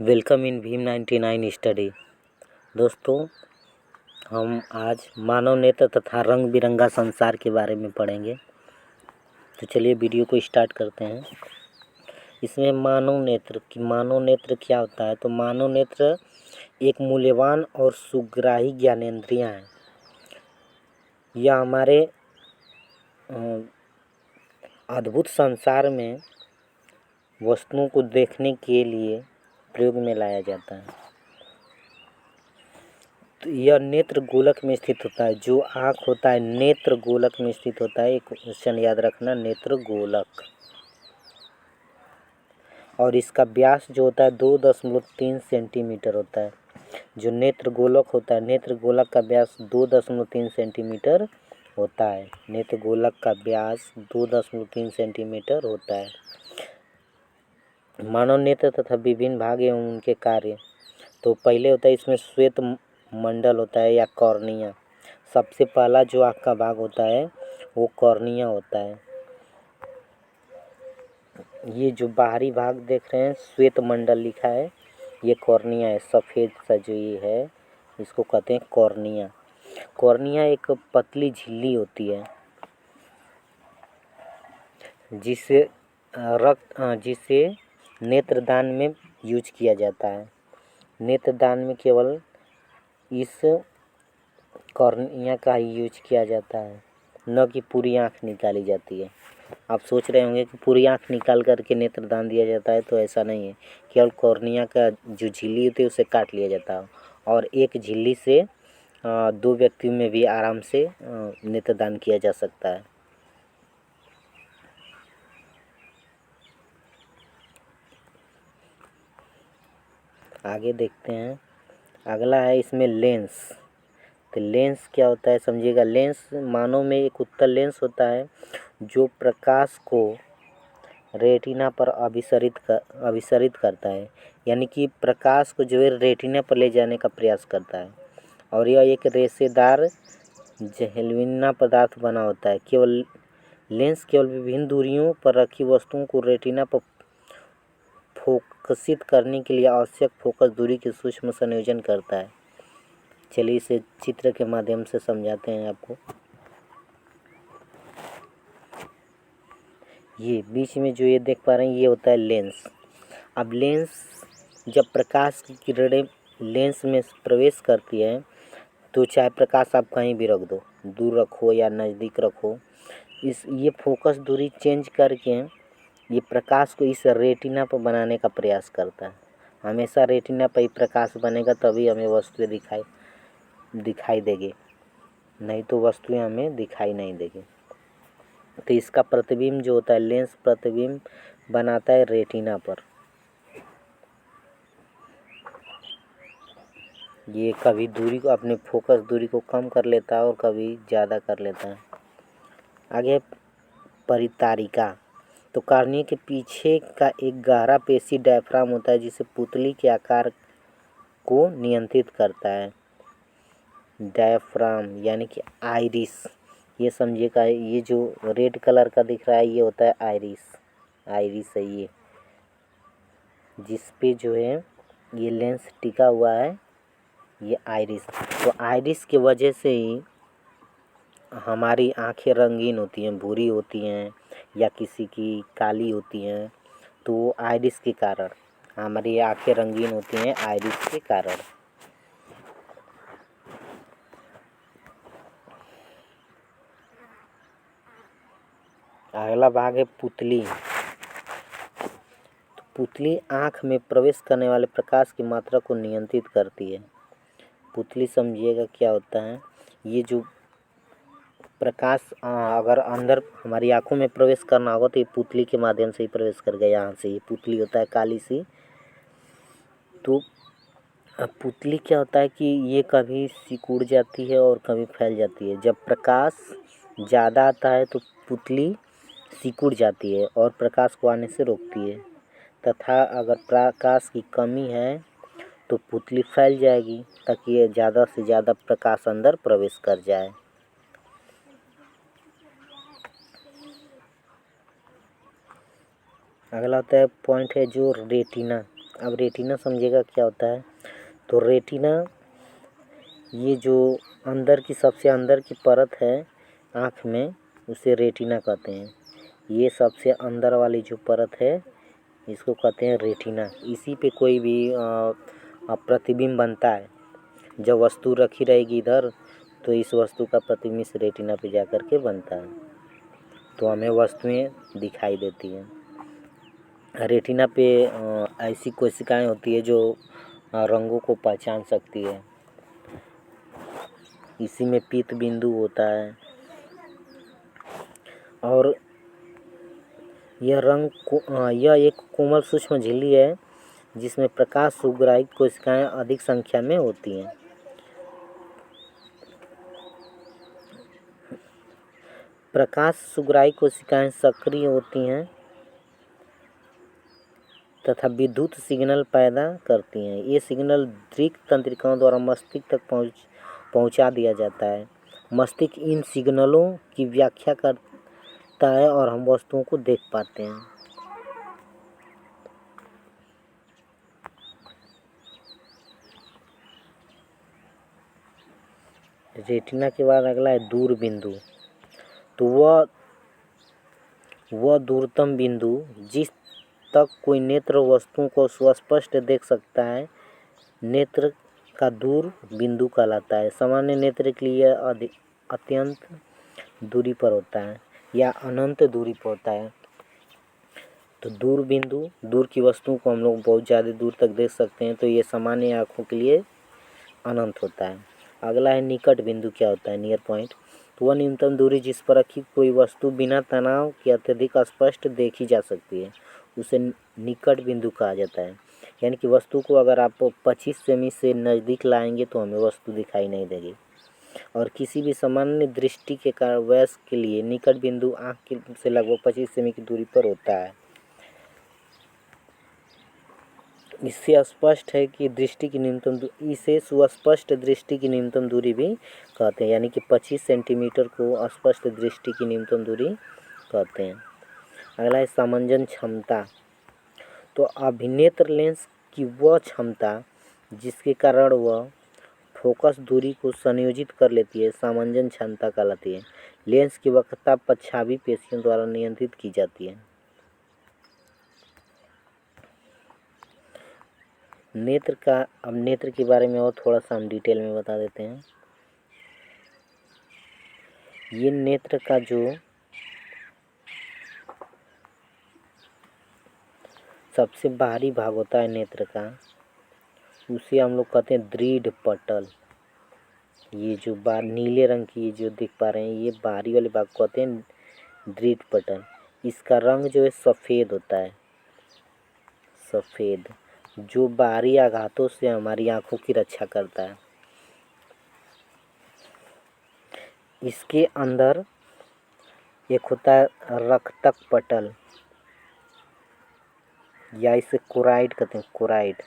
Welcome in Bhim 99 study. दोस्तों, हम आज मानव नेत्र तथा रंग बिरंगा संसार के बारे में पढ़ेंगे। तो चलिए वीडियो को स्टार्ट करते हैं। इसमें मानव नेत्र क्या होता है? तो मानव नेत्र एक मूल्यवान और सुग्राही ज्ञानेंद्रियाँ हैं। यह हमारे अद्भुत संसार में वस्तुओं को देखने के लिए प्रयोग में लाया जाता है। तो यह नेत्र गोलक में स्थित होता है। जो आँख होता है नेत्र गोलक में स्थित होता है। एक क्वेश्चन याद रखना, नेत्र गोलक। और इसका व्यास जो होता है 2.3 सेंटीमीटर होता है। जो नेत्र गोलक होता है, नेत्र गोलक का व्यास 2.3 सेंटीमीटर होता है। नेत्र गोलक का व्यास 2.3 सेंटीमीटर होता है। मानव नेत्र तथा विभिन्न भाग एवं उनके कार्य। तो पहले होता है इसमें श्वेत मंडल होता है या कॉर्निया। सबसे पहला जो आँख का भाग होता है वो कॉर्निया होता है। ये जो बाहरी भाग देख रहे हैं श्वेत मंडल लिखा है, ये कॉर्निया है। सफ़ेद सा जो ये है इसको कहते हैं कॉर्निया। कॉर्निया एक पतली झिल्ली होती है जिसे नेत्रदान में यूज किया जाता है। नेत्रदान में केवल इस कॉर्निया का ही यूज किया जाता है, न कि पूरी आँख निकाली जाती है। आप सोच रहे होंगे कि पूरी आँख निकाल करके नेत्रदान दिया जाता है, तो ऐसा नहीं है। केवल कॉर्निया का जो झिल्ली होती है उसे काट लिया जाता है और एक झिल्ली से 2 व्यक्तियों में भी आराम से नेत्रदान किया जा सकता है। आगे देखते हैं। अगला है इसमें लेंस। तो लेंस क्या होता है समझिएगा। लेंस मानव में एक उत्तल लेंस होता है जो प्रकाश को रेटिना पर अभिसरित करता है। यानी कि प्रकाश को जो है रेटिना पर ले जाने का प्रयास करता है। और यह एक रेशेदार जहरीला पदार्थ बना होता है। लेंस केवल विभिन्न दूरियों पर रखी वस्तुओं को रेटिना पर फोकसित करने के लिए आवश्यक फोकस दूरी के सूक्ष्म संयोजन करता है। चलिए इसे चित्र के माध्यम से समझाते हैं आपको। ये बीच में जो ये देख पा रहे हैं ये होता है लेंस। अब लेंस जब प्रकाश की किरणें लेंस में प्रवेश करती है तो चाहे प्रकाश आप कहीं भी रख दो, दूर रखो या नज़दीक रखो, ये फोकस दूरी चेंज करके ये प्रकाश को इस रेटिना पर बनाने का प्रयास करता है। हमेशा रेटिना पर ही प्रकाश बनेगा तभी हमें वस्तुएं दिखाई देगी, नहीं तो वस्तुएं हमें दिखाई नहीं देगी। तो इसका प्रतिबिंब जो होता है, लेंस प्रतिबिंब बनाता है रेटिना पर। ये कभी दूरी को अपने फोकस दूरी को कम कर लेता है और कभी ज़्यादा कर लेता है। आगे परितारिका। तो कॉर्निया के पीछे का एक गहरा पेशी डायफ्राम होता है जिसे पुतली के आकार को नियंत्रित करता है। डायफ्राम यानी कि आइरिस, ये समझिएगा। ये जो रेड कलर का दिख रहा है ये होता है आइरिस है ये, जिस पे जो है ये लेंस टिका हुआ है, ये आइरिस। तो आइरिस की वजह से ही हमारी आंखें रंगीन होती हैं, भूरी होती हैं या किसी की काली होती हैं। तो आइरिस के कारण हमारी आंखें रंगीन होती हैं, आइरिस के कारण। अगला भाग है पुतली। तो पुतली आँख में प्रवेश करने वाले प्रकाश की मात्रा को नियंत्रित करती है। पुतली समझिएगा क्या होता है। ये जो प्रकाश अगर अंदर हमारी आँखों में प्रवेश करना होगा तो ये पुतली के माध्यम से ही प्रवेश करेगा। यहाँ से ये पुतली होता है काली सी। तो पुतली क्या होता है कि ये कभी सिकुड़ जाती है और कभी फैल जाती है। जब प्रकाश ज़्यादा आता है तो पुतली सिकुड़ जाती है और प्रकाश को आने से रोकती है, तथा अगर प्रकाश की कमी है तो पुतली फैल जाएगी ताकि ये ज़्यादा से ज़्यादा प्रकाश अंदर प्रवेश कर जाए। अगला होता है पॉइंट है जो रेटिना। अब रेटिना समझिएगा क्या होता है। तो रेटिना ये जो अंदर की सबसे अंदर की परत है आँख में, उसे रेटिना कहते हैं। ये सबसे अंदर वाली जो परत है इसको कहते हैं रेटिना। इसी पे कोई भी प्रतिबिंब बनता है। जब वस्तु रखी रहेगी इधर तो इस वस्तु का प्रतिबिंब इस रेटिना पे जा कर के बनता है, तो हमें वस्तुएं दिखाई देती हैं। रेटिना पे ऐसी कोशिकाएं होती है जो रंगों को पहचान सकती है। इसी में पीत बिंदु होता है और यह एक कोमल सूक्ष्म झिल्ली है जिसमें प्रकाश सुग्राही कोशिकाएं अधिक संख्या में होती हैं। प्रकाश सुग्राही कोशिकाएं सक्रिय होती हैं तथा विद्युत सिग्नल पैदा करती हैं। ये सिग्नल दृक् तंत्रिकाओं द्वारा मस्तिष्क तक पहुंचा दिया जाता है। मस्तिष्क इन सिग्नलों की व्याख्या करता है और हम वस्तुओं को देख पाते हैं। रेटिना के बाद अगला है दूर बिंदु। तो वह दूरतम बिंदु जिस तक कोई नेत्र वस्तुओं को सुस्पष्ट देख सकता है नेत्र का दूर बिंदु कहलाता है। सामान्य नेत्र के लिए अत्यंत दूरी पर होता है या अनंत दूरी पर होता है। तो दूर बिंदु, दूर की वस्तुओं को हम लोग बहुत ज़्यादा दूर तक देख सकते हैं, तो ये सामान्य आँखों के लिए अनंत होता है। अगला है निकट बिंदु। क्या होता है? Near point. तो वह न्यूनतम दूरी जिस पर रखी कोई वस्तु बिना तनाव के अत्यधिक स्पष्ट देखी जा सकती है, उसे निकट बिंदु कहा जाता है। यानी कि वस्तु को अगर आप 25 सेमी से नज़दीक लाएंगे तो हमें वस्तु दिखाई नहीं देगी। और किसी भी सामान्य दृष्टि के कारण वयस्क के लिए निकट बिंदु आँख से लगभग 25 सेमी की दूरी पर होता है। इससे स्पष्ट है कि दृष्टि की न्यूनतम इसे सुस्पष्ट दृष्टि की न्यूनतम दूरी भी कहते हैं। यानी कि 25 सेंटीमीटर को स्पष्ट दृष्टि की न्यूनतम दूरी कहते हैं। अगला है सामंजन क्षमता। तो अभिनेत्र लेंस की वह क्षमता जिसके कारण वह फोकस दूरी को संयोजित कर लेती है सामंजन क्षमता कहलाती है। लेंस की वक्रता पश्चावी पेशियों द्वारा नियंत्रित की जाती है। अब नेत्र के बारे में और थोड़ा सा हम डिटेल में बता देते हैं। ये नेत्र का जो सबसे बाहरी भाग होता है नेत्र का, उसे हम लोग कहते हैं दृढ़ पटल। ये जो नीले रंग की जो दिख पा रहे हैं, ये बाहरी वाले भाग को कहते हैं दृढ़ पटल। इसका रंग जो है सफ़ेद होता है, सफ़ेद, जो बाहरी आघातों से हमारी आँखों की रक्षा करता है। इसके अंदर एक होता है रक्तक पटल, या इसे कोराइड कहते हैं, कोराइड।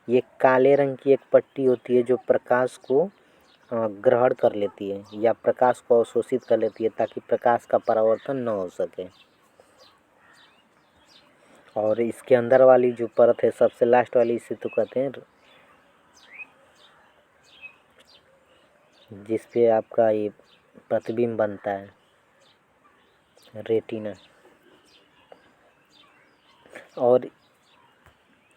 ये काले रंग की एक पट्टी होती है जो प्रकाश को ग्रहण कर लेती है या प्रकाश को अवशोषित कर लेती है ताकि प्रकाश का परावर्तन न हो सके। और इसके अंदर वाली जो परत है सबसे लास्ट वाली, इसे तो कहते हैं जिस पे आपका ये प्रतिबिंब बनता है, रेटिना। और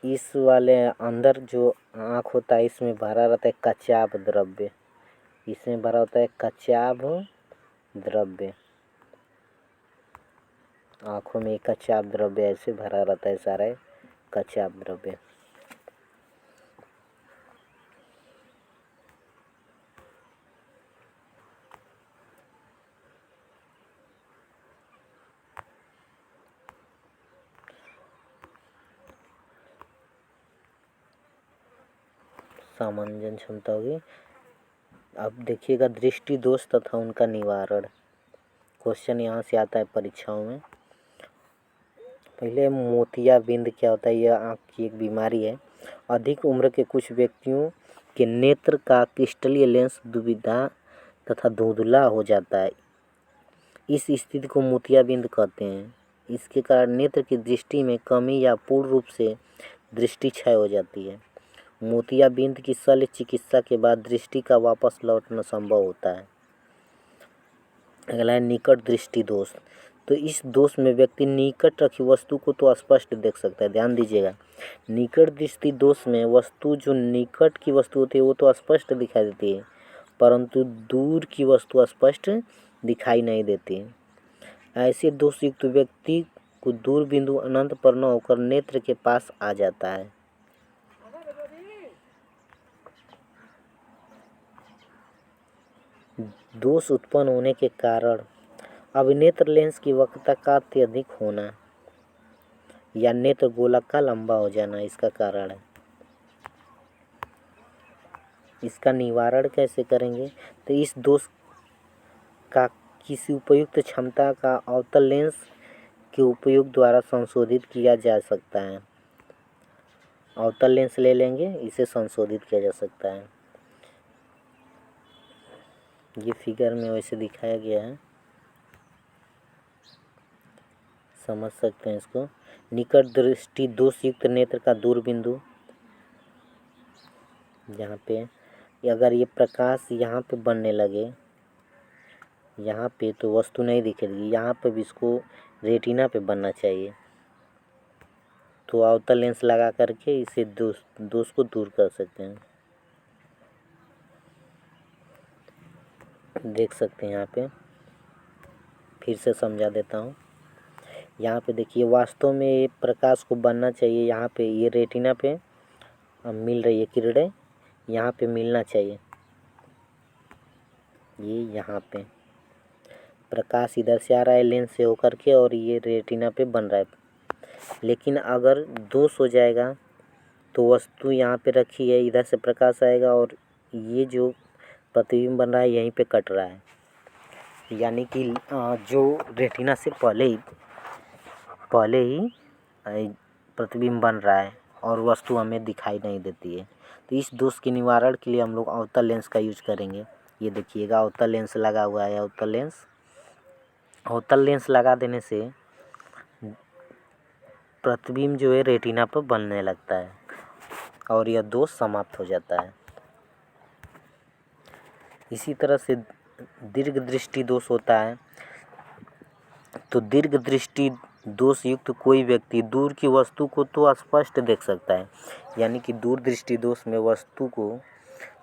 इस वाले अंदर जो आँख होता है इसमें भरा रहता है कचाभ द्रव्य। इसमें भरा होता है कचाभ द्रव्य। आँखों में कचाभ द्रव्य ऐसे भरा रहता है, सारा कचाभ द्रव्य। सामंजन क्षमता होगी। अब देखिएगा दृष्टि दोष तथा उनका निवारण। क्वेश्चन यहाँ से आता है परीक्षाओं में। पहले मोतियाबिंद क्या होता है? यह आँख की एक बीमारी है। अधिक उम्र के कुछ व्यक्तियों के नेत्र का क्रिस्टलीय लेंस दुविधा तथा धुंधला हो जाता है। इस स्थिति को मोतियाबिंद कहते हैं। इसके कारण नेत्र की दृष्टि में कमी या पूर्ण रूप से दृष्टि क्षय हो जाती है। मोतियाबिंद की शल्य चिकित्सा के बाद दृष्टि का वापस लौटना संभव होता है। अगला है निकट दृष्टि दोष। तो इस दोष में व्यक्ति निकट रखी वस्तु को तो स्पष्ट देख सकता है। ध्यान दीजिएगा, निकट दृष्टि दोष में वस्तु जो निकट की वस्तु होती है वो तो स्पष्ट दिखाई देती है, परंतु दूर की वस्तु स्पष्ट दिखाई नहीं देती। ऐसे दोष युक्त व्यक्ति को दूर बिंदु अनंत पर न होकर नेत्र के पास आ जाता है। दोष उत्पन्न होने के कारण अभिनेत्र लेंस की वक्रता का अत्यधिक होना या नेत्र गोलक का लंबा हो जाना इसका कारण है। इसका निवारण कैसे करेंगे? तो इस दोष का किसी उपयुक्त क्षमता का अवतल लेंस के उपयोग द्वारा संशोधित किया जा सकता है। अवतल लेंस ले लेंगे, इसे संशोधित किया जा सकता है। ये फिगर में वैसे दिखाया गया है, समझ सकते हैं इसको। निकट दृष्टि दोष युक्त नेत्र का दूर बिंदु, यहाँ पे अगर ये प्रकाश यहाँ पे बनने लगे, यहाँ पे तो वस्तु नहीं दिखेगी, यहाँ पे भी इसको रेटिना पे बनना चाहिए। तो अवतल लेंस लगा करके इसे दोष को दूर कर सकते हैं। देख सकते हैं यहाँ पे, फिर से समझा देता हूँ। यहाँ पे देखिए, वास्तव में ये प्रकाश को बनना चाहिए, यहाँ पे ये रेटिना पे मिल रही है किरणें, यहाँ पे मिलना चाहिए, ये यहाँ पे प्रकाश इधर से आ रहा है लेंस से होकर के और ये रेटिना पे बन रहा है। लेकिन अगर दोष हो जाएगा तो वस्तु यहाँ पे रखी है, इधर से प्रकाश आएगा और ये जो प्रतिबिंब बन रहा है यहीं पे कट रहा है, यानी कि जो रेटिना से पहले ही प्रतिबिंब बन रहा है और वस्तु हमें दिखाई नहीं देती है। तो इस दोष के निवारण के लिए हम लोग अवतल लेंस का यूज करेंगे। ये देखिएगा, अवतल लेंस लगा हुआ है। अवतल लेंस लगा देने से प्रतिबिंब जो है रेटिना पर बनने लगता है और यह दोष समाप्त हो जाता है। इसी तरह से दीर्घ दृष्टि दोष होता है। तो दीर्घ दृष्टि दोष युक्त कोई व्यक्ति दूर की वस्तु को तो स्पष्ट देख सकता है, यानी कि दूर दृष्टि दोष में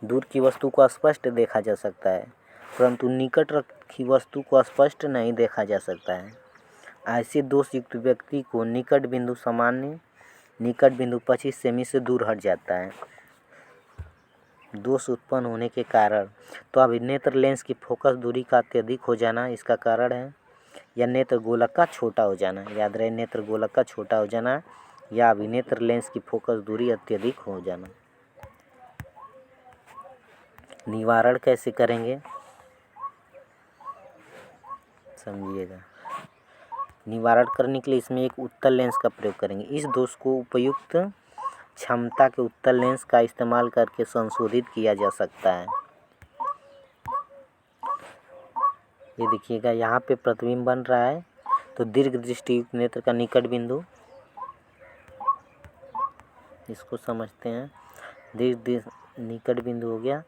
दूर की वस्तु को स्पष्ट देखा जा सकता है, परंतु निकट रखी वस्तु को स्पष्ट नहीं देखा जा सकता है। ऐसे दोष युक्त व्यक्ति को निकट बिंदु 25 सेमी से दूर हट जाता है। दोष उत्पन्न होने के कारण तो अभिनेत्र लेंस की फोकस दूरी का अत्यधिक हो जाना इसका कारण है, या नेत्र गोलक का छोटा हो जाना। याद रहे, नेत्र गोलक का छोटा हो जाना या अभिनेत्र लेंस की फोकस दूरी अत्यधिक हो जाना। निवारण कैसे करेंगे समझिएगा। निवारण करने के लिए इसमें एक उत्तल लेंस का प्रयोग करेंगे। इस दोष को उपयुक्त क्षमता के उत्तल लेंस का इस्तेमाल करके संशोधित किया जा सकता है। ये देखिएगा, यहाँ पे प्रतिबिंब बन रहा है, तो दीर्घ दृष्टि युक्त नेत्र का निकट बिंदु, इसको समझते हैं। दीर्घ निकट बिंदु हो गया।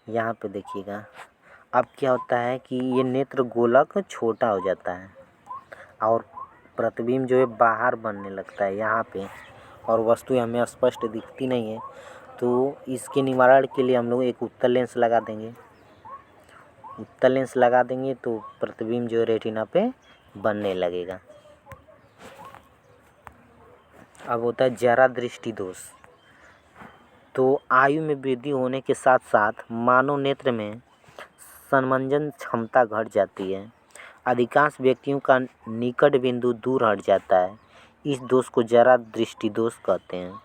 यहाँ पे देखिएगा, अब क्या होता है कि ये नेत्र गोलक छोटा हो जाता है और प्रतिबिंब जो है बाहर बनने लगता है यहाँ पे, और वस्तु हमें स्पष्ट दिखती नहीं है। तो इसके निवारण के लिए हम लोग एक उत्तल लेंस लगा देंगे। उत्तल लेंस लगा देंगे तो प्रतिबिंब जो रेटिना पे बनने लगेगा। अब होता है जरा दृष्टि दोष। तो आयु में वृद्धि होने के साथ साथ मानव नेत्र में संमंजन क्षमता घट जाती है। अधिकांश व्यक्तियों का निकट बिंदु दूर हट जाता है। इस दोष को जरा दृष्टि दोष कहते हैं।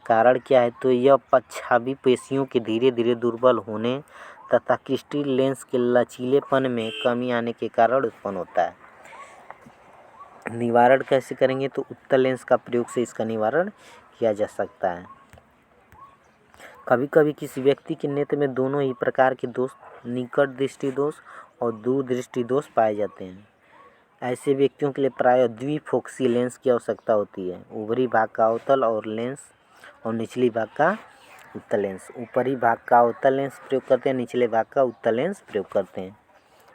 कारण क्या है? तो यह पक्षाभी पेशियों के धीरे धीरे दुर्बल होने तथा क्रिस्टल लेंस के लचीलेपन में कमी आने के कारण उत्पन्न होता है। निवारण कैसे करेंगे? तो उत्तल लेंस का प्रयोग से इसका निवारण किया जा सकता है। कभी कभी किसी व्यक्ति के नेत्र में दोनों ही प्रकार के दोष, निकट दृष्टि दोष और दूर दृष्टि दोष पाए जाते हैं। ऐसे व्यक्तियों के लिए प्रायः द्विफोक्सी लेंस की आवश्यकता होती है। ऊपरी भाग का अवतल और लेंस और निचली भाग का उत्तल लेंस। ऊपरी भाग का अवतल लेंस प्रयोग करते हैं, निचले भाग का उत्तल लेंस प्रयोग करते हैं,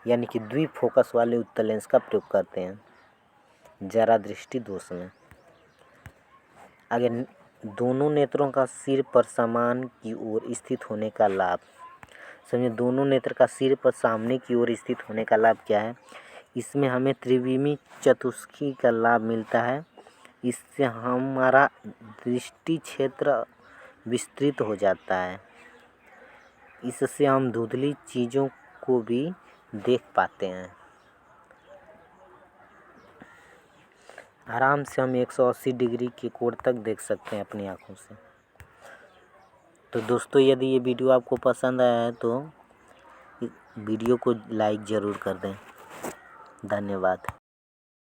यानी कि द्विफोकस वाले उत्तल लेंस का प्रयोग करते हैं जरा दृष्टि दोष में। आगे दोनों नेत्रों का सिर पर समान की ओर स्थित होने का लाभ। समझिए दोनों नेत्र का सिर पर सामने की ओर स्थित होने का लाभ क्या है। इसमें हमें त्रिविमी चतुष्की का लाभ मिलता है। इससे हमारा दृष्टि क्षेत्र विस्तृत हो जाता है। इससे हम धुंधली चीज़ों को भी देख पाते हैं। आराम से हम 180 डिग्री के कोण तक देख सकते हैं अपनी आँखों से। तो दोस्तों यदि ये वीडियो आपको पसंद आया है तो वीडियो को लाइक ज़रूर कर दें। धन्यवाद।